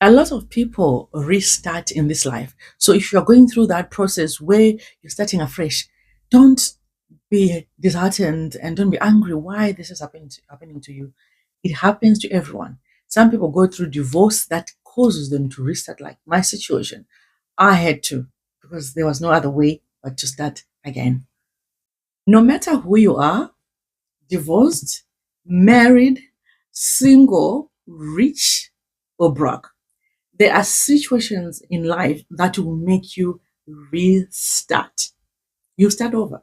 A lot of people restart in this life. So if you're going through that process where you're starting afresh, don't be disheartened and don't be angry why this is happening to you. It happens to everyone. Some people go through divorce that causes them to restart, like my situation. I had to, because there was no other way but to start again. No matter who you are, divorced, married, single, rich, or broke, there are situations in life that will make you restart. You start over.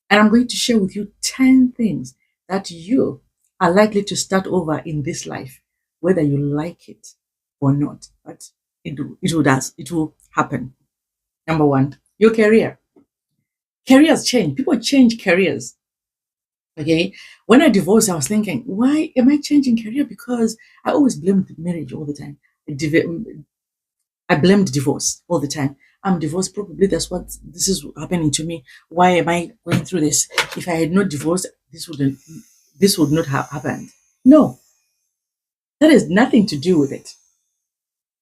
And I'm going to share with you 10 things that you are likely to start over in this life, whether you like it or not. But it will happen. Number one, your career. Careers change. People change careers. Okay. When I divorced, I was thinking, why am I changing career? Because I always blamed marriage all the time. I blamed divorce all the time. I'm divorced. Probably that's what this is happening to me. Why am I going through this? If I had not divorced, this would not have happened. No, that has nothing to do with it.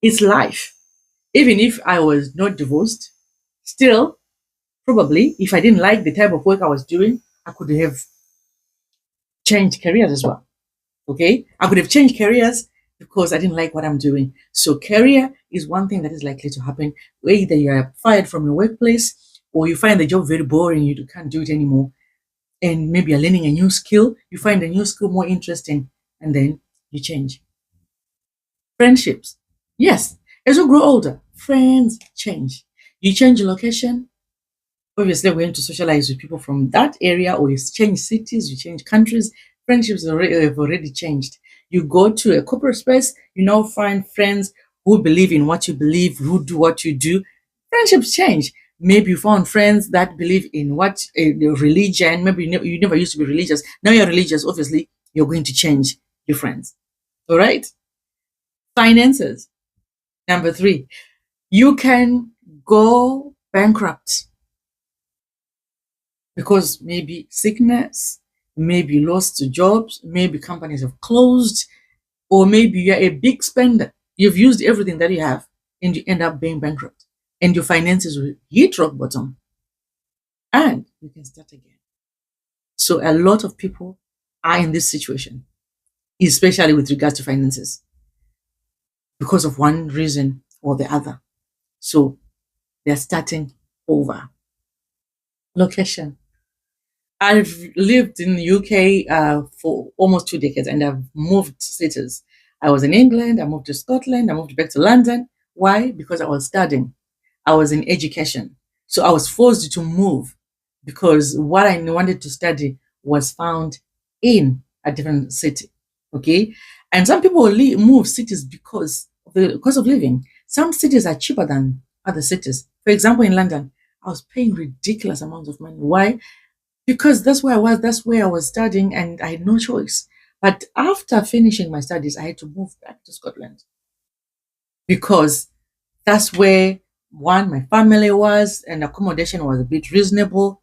It's life. Even if I was not divorced, still, probably, if I didn't like the type of work I was doing, I could have changed careers as well. Okay, I could have changed careers because I didn't like what I'm doing. So career is one thing that is likely to happen. Either you are fired from your workplace or you find the job very boring, you can't do it anymore. And maybe you're learning a new skill, you find a new skill more interesting, and then you change. Friendships. Yes, as you grow older, friends change. You change your location. Obviously, we're going to socialize with people from that area, or you change cities, you change countries. Friendships have already changed. You go to a corporate space, you now find friends who believe in what you believe, who do what you do. Friendships change. Maybe you found friends that believe in what religion. Maybe you never used to be religious. Now you're religious. Obviously, you're going to change your friends. All right. Finances. Number three, you can go bankrupt because maybe sickness, maybe lost jobs, maybe companies have closed, or maybe you're a big spender. You've used everything that you have and you end up being bankrupt and your finances will hit rock bottom and you can start again. So a lot of people are in this situation, especially with regards to finances, because of one reason or the other. So they're starting over. Location. I've lived in the UK for almost 2 decades and I've moved cities. I was in England, I moved to Scotland, I moved back to London. Why? Because I was studying. I was in education. So I was forced to move because what I wanted to study was found in a different city. Okay. And some people move cities because of the cost of living. Some cities are cheaper than other cities. For example, in London, I was paying ridiculous amounts of money. Why? Because that's where I was, that's where I was studying, and I had no choice. But after finishing my studies, I had to move back to Scotland because that's where one, my family was, and accommodation was a bit reasonable.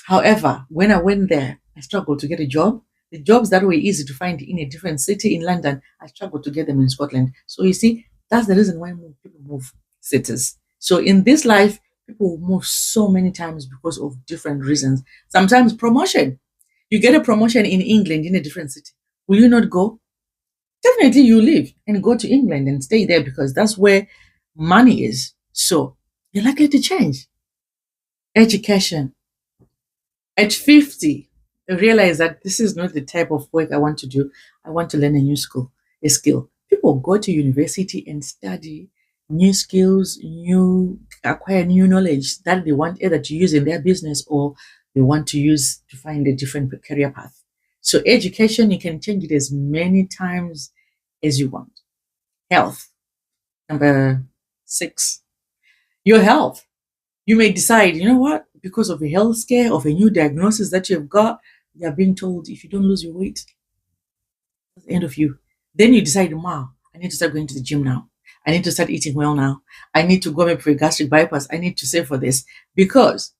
However, when I went there, I struggled to get a job. The jobs that were easy to find in a different city in London, I struggled to get them in Scotland. So you see, that's the reason why people move cities. So in this life, people move so many times because of different reasons. Sometimes promotion. You get a promotion in England in a different city. Will you not go? Definitely you leave and go to England and stay there because that's where money is. So you're likely to change. Education. At 50, I realized that this is not the type of work I want to do. I want to learn a skill. People go to university and study new skills, acquire new knowledge that they want either to use in their business or they want to use to find a different career path. So education, you can change it as many times as you want. Health. Number 6, your health. You may decide, you know what, because of a health scare, of a new diagnosis that you've got, you're being told if you don't lose your weight, that's the end of you. Then you decide, wow, I need to start going to the gym now. I need to start eating well now. I need to go maybe for a gastric bypass. I need to save for this because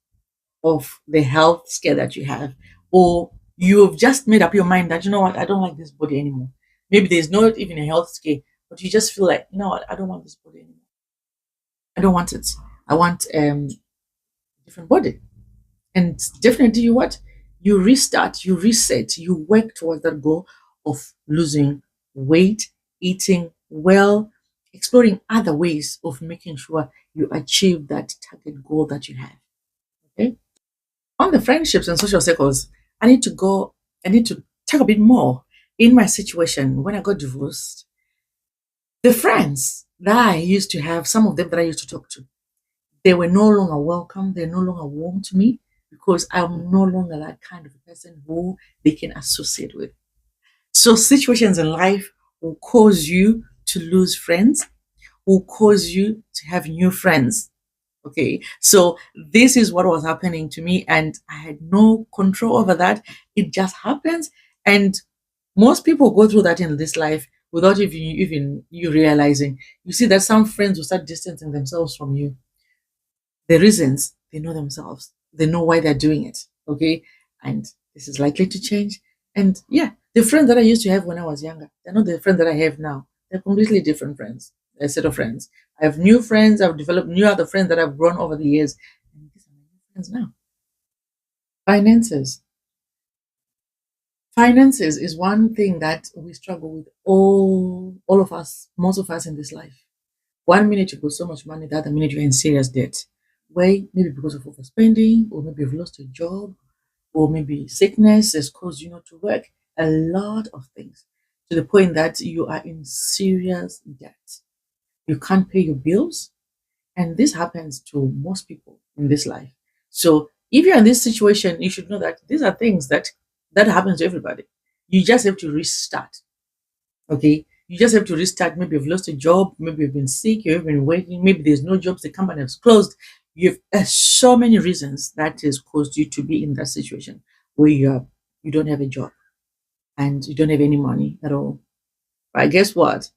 of the health scare that you have. Or you've just made up your mind that, you know what, I don't like this body anymore. Maybe there's not even a health scare, but you just feel like, you know what, I don't want this body anymore. I don't want it. I want different body. And definitely, you what? You restart, you reset, you work towards that goal of losing weight, eating well, exploring other ways of making sure you achieve that target goal that you have. Okay. On the friendships and social circles, I need to talk a bit more. In my situation, when I got divorced, the friends that I used to have, some of them that I used to talk to, they were no longer welcome. They're no longer warm to me because I'm no longer that kind of a person who they can associate with. So situations in life will cause you to lose friends, will cause you to have new friends. Okay. So this is what was happening to me, and I had no control over that. It just happens. And most people go through that in this life without even you realizing. You see that some friends will start distancing themselves from you. The reasons, they know themselves, they know why they're doing it. Okay. And this is likely to change. And yeah, the friends that I used to have when I was younger, they're not the friends that I have now. They're completely different friends, a set of friends. I have new friends, I've developed new other friends that I've grown over the years, and these are my new friends now. Finances. Finances is one thing that we struggle with, all of us, most of us in this life. One minute you got so much money, the other minute you're in serious debt. Why? Maybe because of overspending, or maybe you've lost your job, or maybe sickness has caused you not to work. A lot of things, to the point that you are in serious debt. You can't pay your bills, and this happens to most people in this life. So if you're in this situation, you should know that these are things that happens to everybody. You just have to restart. Okay. You just have to restart. Maybe you've lost a job, maybe you've been sick, you've been waiting, maybe there's no jobs, the company has closed. You've so many reasons that has caused you to be in that situation where you don't have a job and you don't have any money at all. But guess what?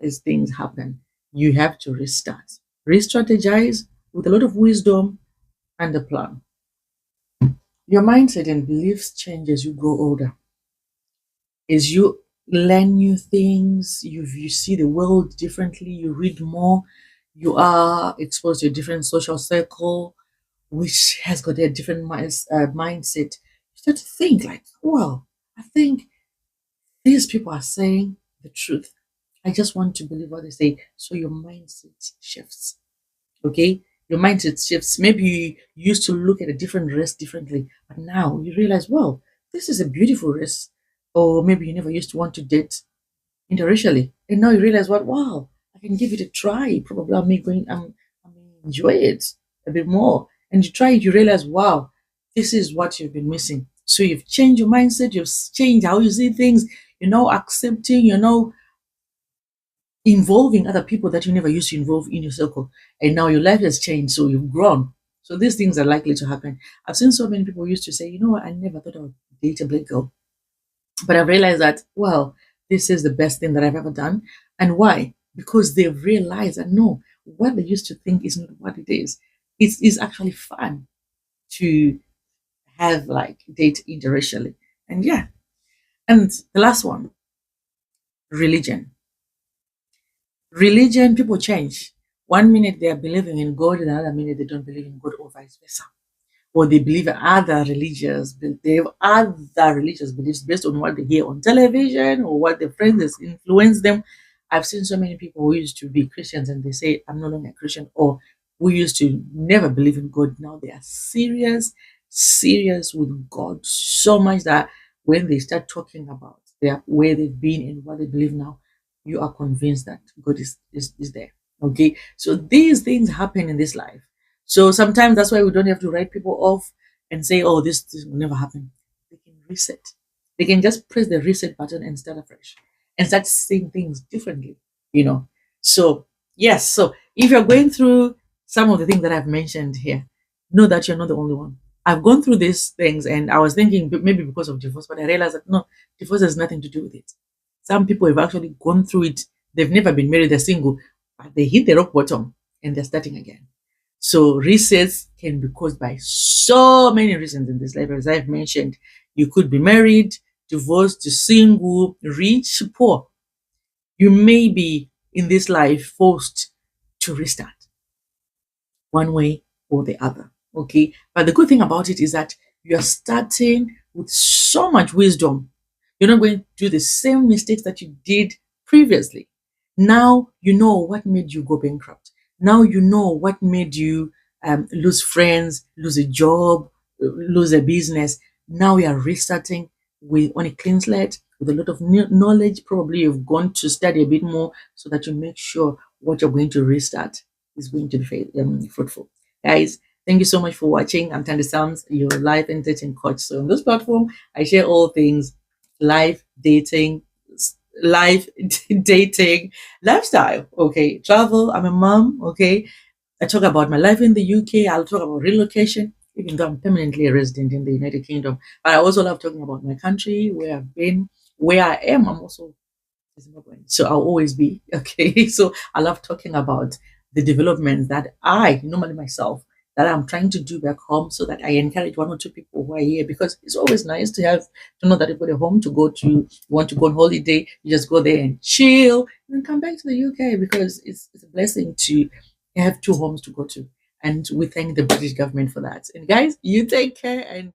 As things happen, you have to restart. Re-strategize with a lot of wisdom and a plan. Your mindset and beliefs change as you grow older. As you learn new things, you see the world differently, you read more, you are exposed to a different social circle, which has got a different mindset. You start to think like, well, I think these people are saying the truth. I just want to believe what they say. So your mindset shifts. Okay, your mindset shifts. Maybe you used to look at a different race differently, but now you realize, well, this is a beautiful race. Or maybe you never used to want to date interracially, and now you realize, what, wow, I can give it a try. Probably I'm enjoy it a bit more. And you try it, you realize, wow, this is what you've been missing. So you've changed your mindset, you've changed how you see things, accepting, involving other people that you never used to involve in your circle. And now your life has changed, so you've grown. So these things are likely to happen. I've seen so many people used to say, you know what, I never thought I would date a black girl. But I've realized that, well, this is the best thing that I've ever done. And why? Because they've realized that no, what they used to think is not what it is. It's actually fun to have like date interracially. And yeah. And the last one, religion. Religion, people change. One minute they are believing in God, and another minute they don't believe in God, or vice versa. Or they believe in they have other religious beliefs based on what they hear on television or what their friends has influenced them. I've seen so many people who used to be Christians and they say, I'm no longer a Christian, or who used to never believe in God. Now they are serious with God, so much that when they start talking about where they've been and what they believe now, you are convinced that God is there. Okay. So these things happen in this life. So sometimes that's why we don't have to write people off and say, oh, this will never happen. They can reset. They can just press the reset button and start afresh and start seeing things differently, you know. So, yes. So if you're going through some of the things that I've mentioned here, know that you're not the only one. I've gone through these things and I was thinking maybe because of divorce, but I realized that no, divorce has nothing to do with it. Some people have actually gone through it. They've never been married, they're single, but they hit the rock bottom and they're starting again. So resets can be caused by so many reasons in this life. As I've mentioned, you could be married, divorced, single, rich, poor. You may be in this life forced to restart one way or the other. Okay. But the good thing about it is that you are starting with so much wisdom. You're not going to do the same mistakes that you did previously. Now you know what made you go bankrupt. Now you know what made you lose friends, lose a job, lose a business. Now we are restarting with on a clean slate with a lot of new knowledge. Probably you've gone to study a bit more so that you make sure what you're going to restart is going to be fruitful. Guys, thank you so much for watching. I'm Tandy Sams, your life and dating coach. So on this platform, I share all things life, dating, life, dating, lifestyle. Okay, travel. I'm a mom. Okay, I talk about my life in the UK. I'll talk about relocation, even though I'm permanently a resident in the United Kingdom. But I also love talking about my country, where I've been, where I am. I'm also Zimbabwean. So I'll always be okay. So I love talking about the developments that I normally myself that I'm trying to do back home so that I encourage one or two people who are here because it's always nice to have to know that you've got a home to go to. You want to go on holiday, you just go there and chill and then come back to the UK because it's a blessing to have two homes to go to. And we thank the British government for that. And guys, you take care and